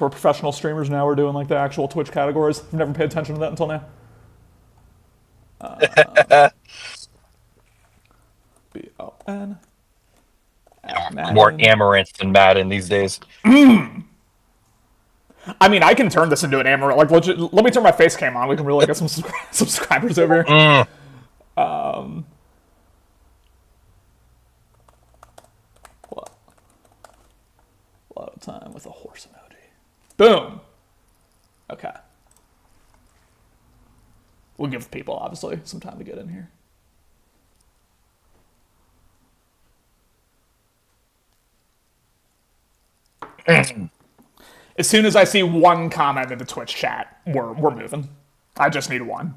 where professional streamers now are doing like the actual Twitch categories. I've never paid attention to that until now. BLN. More Madden. amaranth than Madden these days. I mean, I can turn this into an amaranth. Like, legit, let me turn my face cam on. We can really get some subscribers over here. Mm. What? A lot of time with a horse emoji. Boom. Okay. We'll give people, obviously, some time to get in here. As soon as I see one comment in the Twitch chat, we're moving. I just need one.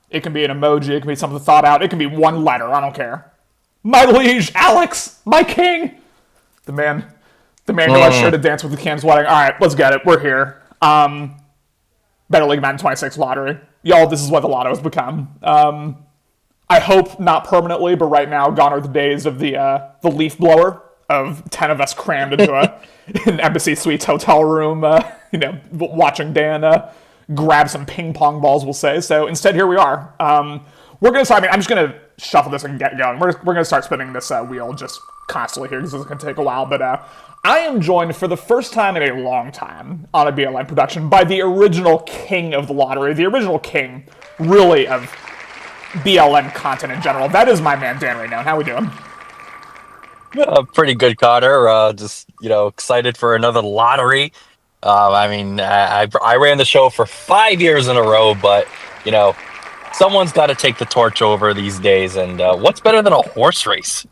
It can be an emoji, it can be something thought out, it can be one letter, I don't care. My liege, Alex, my king! The man who I shared to dance with the Cam's wedding. Alright, let's get it, we're here. Better League Madden 26 lottery. Y'all, this is what the lotto has become. I hope not permanently, but right now, gone are the days of the leaf blower, of 10 of us crammed into an Embassy Suites hotel room, watching Dan grab some ping pong balls, we'll say. So instead, here we are. We're going to start, I'm just going to shuffle this and get going. We're going to start spinning this wheel just constantly here because this is going to take a while. But I am joined for the first time in a long time on a BLN production by the original king of the lottery, the original king, really, of BLN content in general. That is my man, Dan Raynon. How we doing? Pretty good, Connor. Just excited for another lottery. I ran the show for 5 years in a row, but someone's got to take the torch over these days. And what's better than a horse race?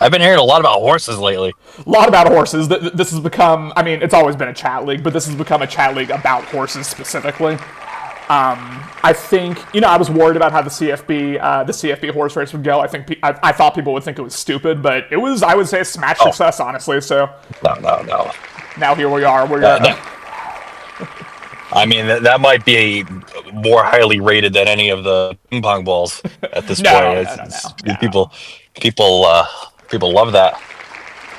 I've been hearing a lot about horses lately. A lot about horses. This has become, it's always been a chat league, but this has become a chat league about horses specifically. I think, I was worried about how the CFB horse race would go. I thought people would think it was stupid, but it was, I would say, a smash success, honestly. So No. Now here we are. That might be more highly rated than any of the ping pong balls at this point. No. People love that.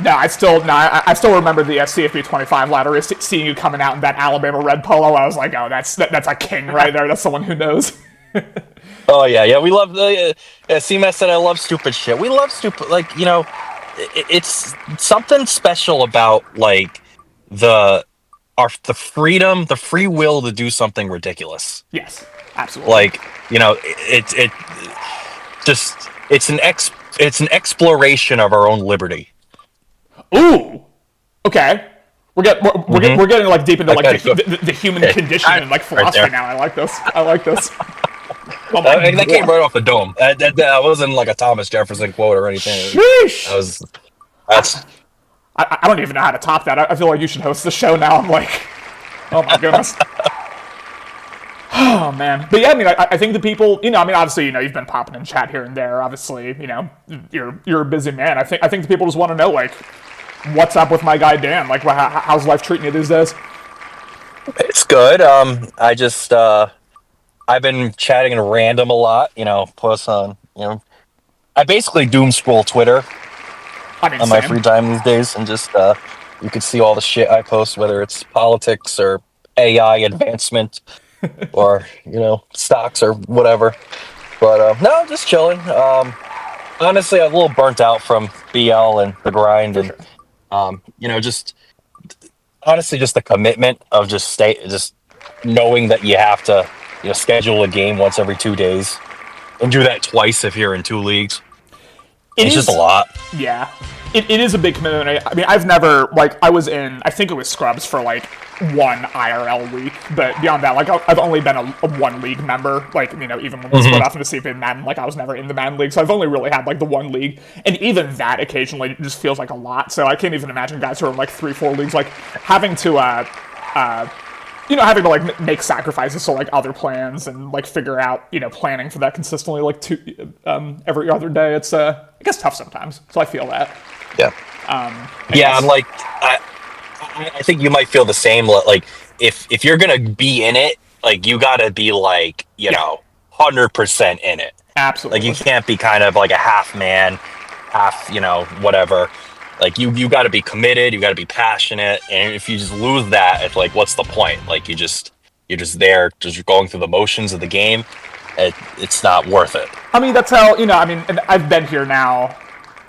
No, I still remember the CFB 25 lottery, seeing you coming out in that Alabama red polo. I was like, oh, that's a king right there. That's someone who knows. Oh yeah. We love the CMS said I love stupid shit. We love stupid, it's something special about the freedom, the free will to do something ridiculous. Yes, absolutely. It's an exploration of our own liberty. Ooh, okay. We're getting deep into the human condition and philosophy now. I like this. Oh that came right off the dome. That wasn't like a Thomas Jefferson quote or anything. Sheesh. I don't even know how to top that. I feel like you should host the show now. I'm like, oh my goodness. Oh man, but yeah, I think the people, obviously, you've been popping in chat here and there. Obviously, you're a busy man. I think the people just want to know what's up with my guy Dan? How's life treating you these days? It's good. I've been chatting in random a lot. Plus on I basically doom scroll Twitter on my free time these days, and just you can see all the shit I post, whether it's politics or AI advancement or stocks or whatever. But no, just chilling. Honestly, I'm a little burnt out from BL and the grind, and just honestly, just the commitment of just knowing that you have to schedule a game once every 2 days and do that twice if you're in 2 leagues. It's just a lot. Yeah. It is a big commitment. I've never, I was in, I think it was Scrubs for, one IRL week, but beyond that, I've only been a one league member, even when we split off into CFB and Madden, I was never in the Madden league, so I've only really had, the one league, and even that occasionally just feels like a lot, so I can't even imagine guys who are in, 3-4 leagues, having to, having to make sacrifices to other plans and figure out planning for that consistently every other day. It's I guess tough sometimes. So I feel that. Yeah. I think you might feel the same. If you're gonna be in it, you gotta be 100% in it. Absolutely. You can't be kind of a half man, half whatever. Like you got to be committed, you got to be passionate, and if you just lose that, it's like, what's the point? Like you're just there, just going through the motions of the game. It's not worth it. I mean, that's how, and I've been here now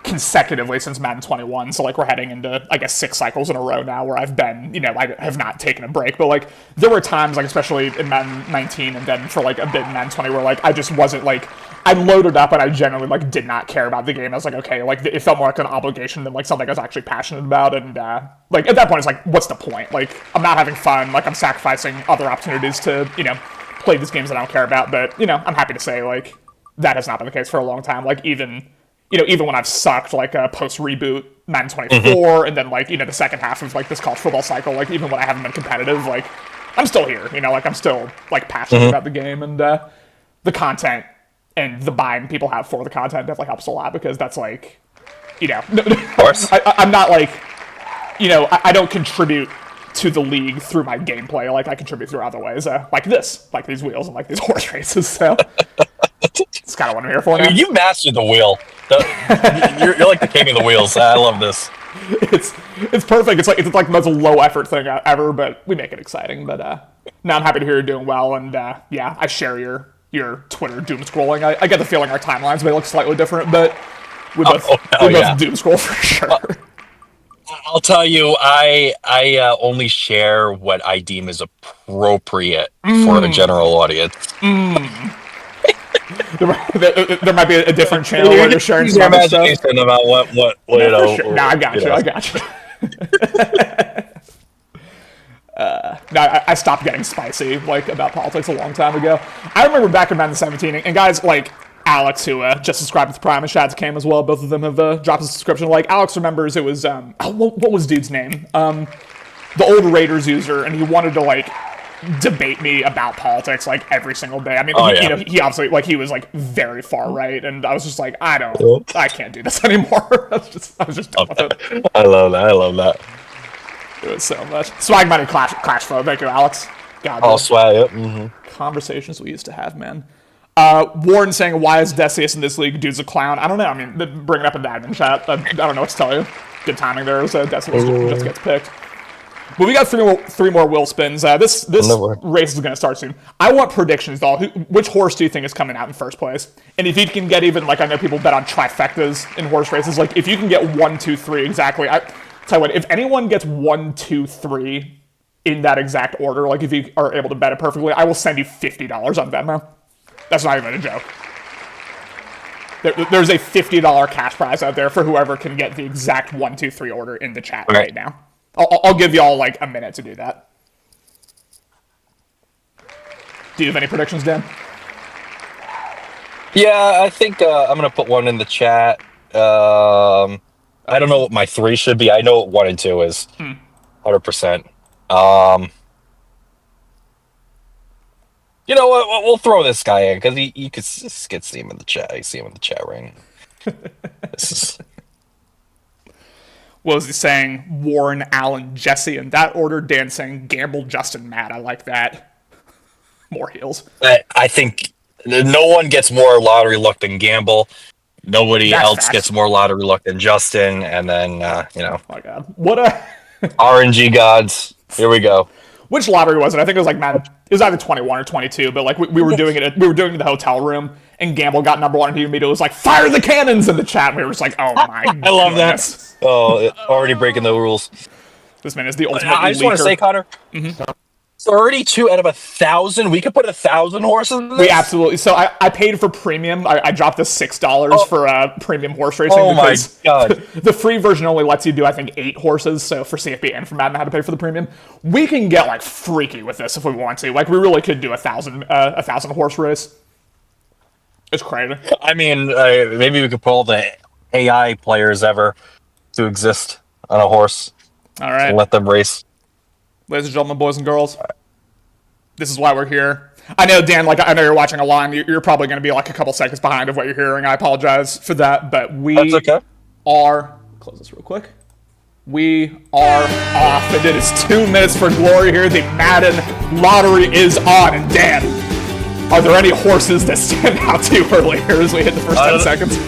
consecutively since Madden 21, so like we're heading into, I guess, 6 cycles in a row now where I've been, I have not taken a break, but like there were times, like especially in Madden 19 and then for like a bit in Madden 20 where like I just wasn't like, I loaded up and I generally like did not care about the game. I was like, okay, like it felt more like an obligation than like something I was actually passionate about, and like at that point it's like, what's the point? Like I'm not having fun, like I'm sacrificing other opportunities to, play these games that I don't care about, but I'm happy to say like that has not been the case for a long time. Like even when I've sucked, like post reboot Madden 24, and then like the second half of like this college football cycle, like even when I haven't been competitive, like I'm still here. Like I'm still like passionate about the game, and the content and the buying people have for the content definitely helps a lot, because that's like, of course, I'm not like, I don't contribute to the league through my gameplay. Like I contribute through other ways, like these wheels and like these horse races. So it's kind of what I'm here for. I mean, you mastered the wheel. You're like the king of the wheels. I love this. It's perfect. It's like the most low effort thing ever, but we make it exciting. But now I'm happy to hear you're doing well, and yeah, I share your Twitter doom scrolling. I get the feeling our timelines may look slightly different, but we both doom scroll for sure. I'll tell you, I only share what I deem is appropriate for the general audience. There might be a different channel where you're sharing some imagination about what Sure. No, I got you. I stopped getting spicy like about politics a long time ago. I remember back in Madden 17, and guys like Alex, who just subscribed to the Prime, and Shad's came as well. Both of them have dropped a subscription. Like Alex remembers, it was what was dude's name? The old Raiders user, and he wanted to like debate me about politics like every single day. I mean, he obviously like he was like very far right, and I was just like, I can't do this anymore. I was just done with it. I love that. It was so much. Swag money clash flow. Thank you, Alex. God. Oh, swag. Yep. Mm-hmm. Conversations we used to have, man. Warren saying, why is Decius in this league? Dude's a clown. I don't know. I mean, bring it up in the admin chat. I don't know what to tell you. Good timing there. So Decius just gets picked. But we got three more wheel spins. This race is going to start soon. I want predictions, though. Which horse do you think is coming out in first place? And if you can get even, like, I know people bet on trifectas in horse races. Like, if you can get 1, 2, 3 exactly. I tell you what, if anyone gets 1, 2, 3 in that exact order, like, if you are able to bet it perfectly, I will send you $50 on Venmo. That's not even a joke. There's a $50 cash prize out there for whoever can get the exact 1, 2, 3 order in the chat right now. I'll give y'all like a minute to do that. Do you have any predictions, Dan? Yeah, I think I'm gonna put one in the chat. I don't know what my 3 should be. I know what 1 and 2 is. 100%. You know what? We'll throw this guy in because you could see him in the chat. You see him in the chat ring. This is. What was he saying? Warren, Allen, Jesse in that order. Dan saying Gamble, Justin, Matt. I like that. More heels. I think no one gets more lottery luck than Gamble. Nobody else gets more lottery luck than Justin. And then, Oh my God. What a... RNG gods. Here we go. Which lottery was it? I think it was like Madden. It was either 21 or 22, but like we were doing it. We were doing it in the hotel room, and Gamble got number 1, and he immediately was like, "Fire the cannons!" in the chat. And we were just like, "Oh my!" I love that. Oh, already breaking the rules. This man is the ultimate. I just want to say, Connor. 32 out of 1,000. We could put 1,000 horses in this? We absolutely. So I paid for premium. I dropped the $6 for premium horse racing. Oh my God. The free version only lets you do, I think, 8 horses. So for CFP and for Madden, I had to pay for the premium. We can get like freaky with this if we want to. Like we really could do 1,000 horse race. It's crazy. I mean, maybe we could pull all the AI players ever to exist on a horse. All right. And let them race. Ladies and gentlemen, boys and girls, this is why we're here. I know, Dan, like, I know you're watching a line. You're probably going to be like a couple seconds behind of what you're hearing. I apologize for that, but That's okay. Close this real quick. We are off, and it is 2 minutes for glory here. The Madden lottery is on, and Dan, are there any horses that stand out to you earlier as we hit the first 10 seconds?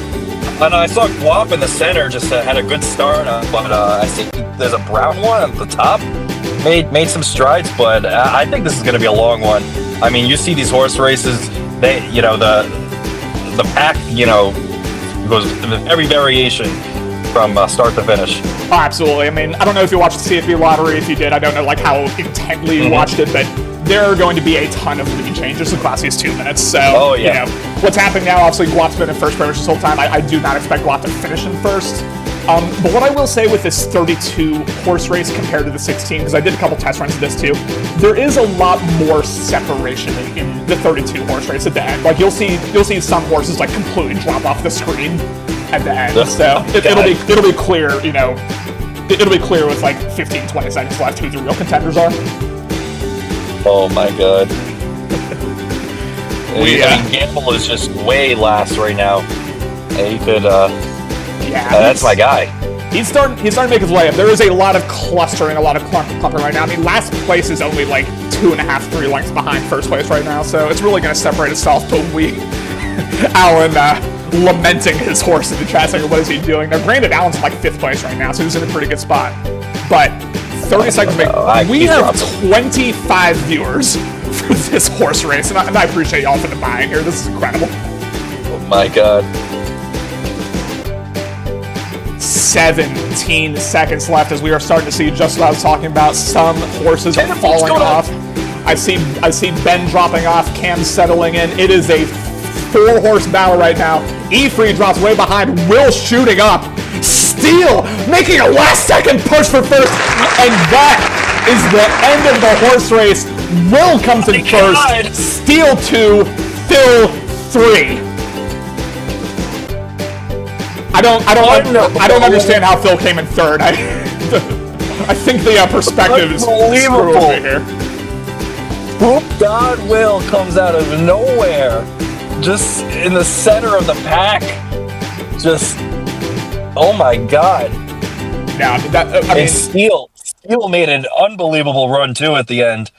And I saw Guap in the center just had a good start, but I think there's a brown one at the top. Made some strides, but I think this is going to be a long one. I mean, you see these horse races, the pack, goes every variation from start to finish. Oh, absolutely. I mean, I don't know if you watched the CFB lottery. If you did, I don't know like how intently you watched it, but there are going to be a ton of lead changes across these 2 minutes. So, what's happening now, obviously, Guap's been in first pretty much this whole time. I do not expect Guap to finish in first. But what I will say with this 32 horse race compared to the 16, because I did a couple test runs of this too, there is a lot more separation in the 32 horse race at the end. Like you'll see some horses like completely drop off the screen at the end. So it'll be clear, it'll be clear with like 15, 20 seconds left who the real contenders are. Oh my god. Gamble is just way last right now. He could, that's my guy. He's starting to make his way up. There is a lot of clustering, a lot of clumping right now. I mean, last place is only like 2.5, 3 lengths behind first place right now, so it's really going to separate itself. But Alan lamenting his horse in the chat, saying, what is he doing? Now, granted, Alan's in like 5th place right now, so he's in a pretty good spot. But 30 seconds we have 25 viewers for this horse race, and I appreciate y'all for the buy-in here. This is incredible. Oh my god. 17 seconds left as we are starting to see just what I was talking about. Some horses are falling off. I see Ben dropping off, Cam settling in. It is a 4-horse battle right now. E-Free drops way behind, Will shooting up. Steele making a last-second push for first, and that is the end of the horse race. Will comes in first, Steele 2, Phil 3. I don't understand how Phil came in third. I think the perspective is screwed over here. Whoop God Will comes out of nowhere, just in the center of the pack. Just, oh my god. Now, Steele made an unbelievable run too at the end.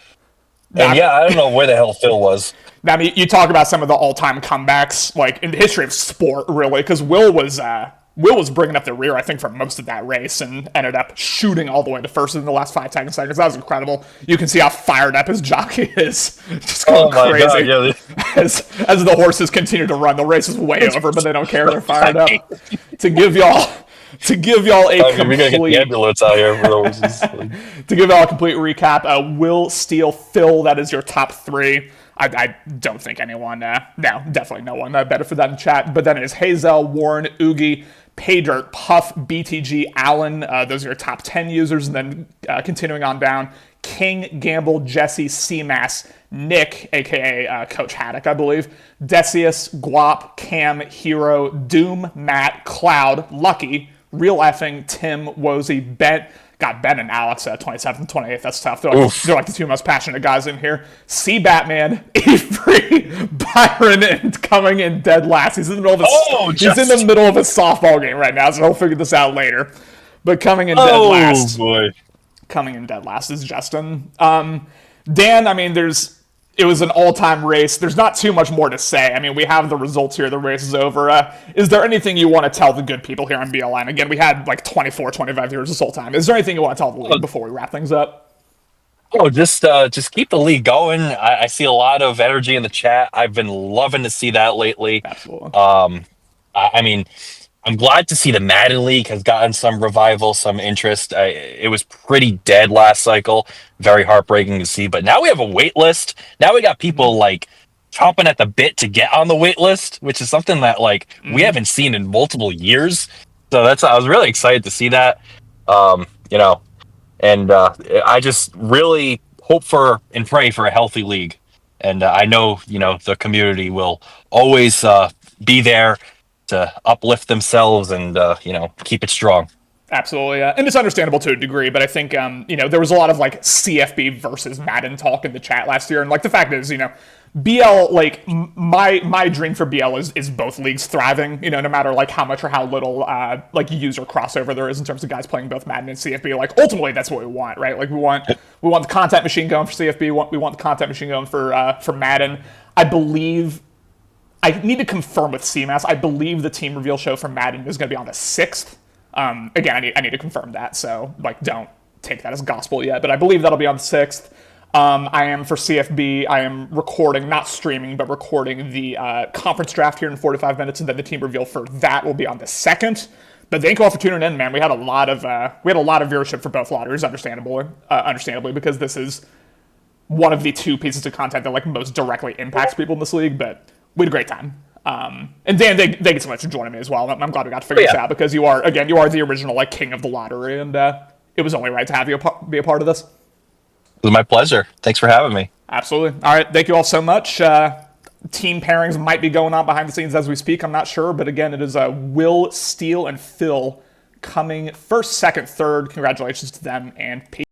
And I don't know where the hell Phil was. Now, I mean, you talk about some of the all-time comebacks, like in the history of sport, really, because Will was bringing up the rear, I think, for most of that race, and ended up shooting all the way to first in the last 5 seconds. That was incredible. You can see how fired up his jockey is, just going crazy. God, yeah. As the horses continue to run, the race is way over, but they don't care. They're fired up. To give y'all a complete... we gotta get the ambulance out here. To give y'all a complete recap, Will, Steele, Phil, that is your top 3. I don't think anyone, no, definitely no one better for that in chat. But then it is Hazel, Warren, Oogie, Paydirt, Puff, BTG, Allen. Those are your top 10 users. And then continuing on down, King, Gamble, Jesse, Seamass, Nick, a.k.a. Coach Haddock, I believe, Decius, Guap, Cam, Hero, Doom, Matt, Cloud, Lucky, Real Effing, Tim, Wozy, Ben and Alex, 27th and 28th. That's tough. They're like the 2 most passionate guys in here. C Batman, Avery, Byron, and coming in dead last. He's in the middle of a softball game right now, so he'll figure this out later. But coming in dead last. Coming in dead last is Justin. Dan, I mean, it was an all-time race. There's not too much more to say. I mean, we have the results here. The race is over. Is there anything you want to tell the good people here on BLN? Again, we had like 24, 25 viewers this whole time. Is there anything you want to tell the league before we wrap things up? Oh, just keep the league going. I see a lot of energy in the chat. I've been loving to see that lately. Absolutely. I mean, I'm glad to see the Madden League has gotten some revival, some interest. It was pretty dead last cycle. Very heartbreaking to see. But now we have a wait list. Now we got people like chomping at the bit to get on the wait list, which is something that we haven't seen in multiple years. So I was really excited to see that. And I just really hope for and pray for a healthy league. And I know, the community will always be there to uplift themselves and keep it strong. Absolutely, and it's understandable to a degree, but I think there was a lot of like CFB versus Madden talk in the chat last year, and like the fact is, BL, like my dream for BL is both leagues thriving, no matter like how much or how little like user crossover there is in terms of guys playing both Madden and CFB. Like ultimately, that's what we want, right? Like we want the content machine going for CFB, we want the content machine going for Madden. I need to confirm with CMAS. I believe the team reveal show for Madden is going to be on the 6th. Again, I need to confirm that, so like don't take that as gospel yet, but I believe that'll be on the 6th. I am for CFB. I am recording, not streaming, but recording the conference draft here in 45 minutes, and then the team reveal for that will be on the 2nd. But thank you all for tuning in, man. We had a lot of viewership for both lotteries, understandably, because this is one of the two pieces of content that like most directly impacts people in this league. But we had a great time. And Dan, thank you so much for joining me as well. I'm glad we got to figure this out because you are the original like king of the lottery, and it was only right to have you be a part of this. It was my pleasure. Thanks for having me. Absolutely. All right, thank you all so much. Team pairings might be going on behind the scenes as we speak. I'm not sure, but again, it is Will, Steele, and Phil coming first, second, third. Congratulations to them, and peace.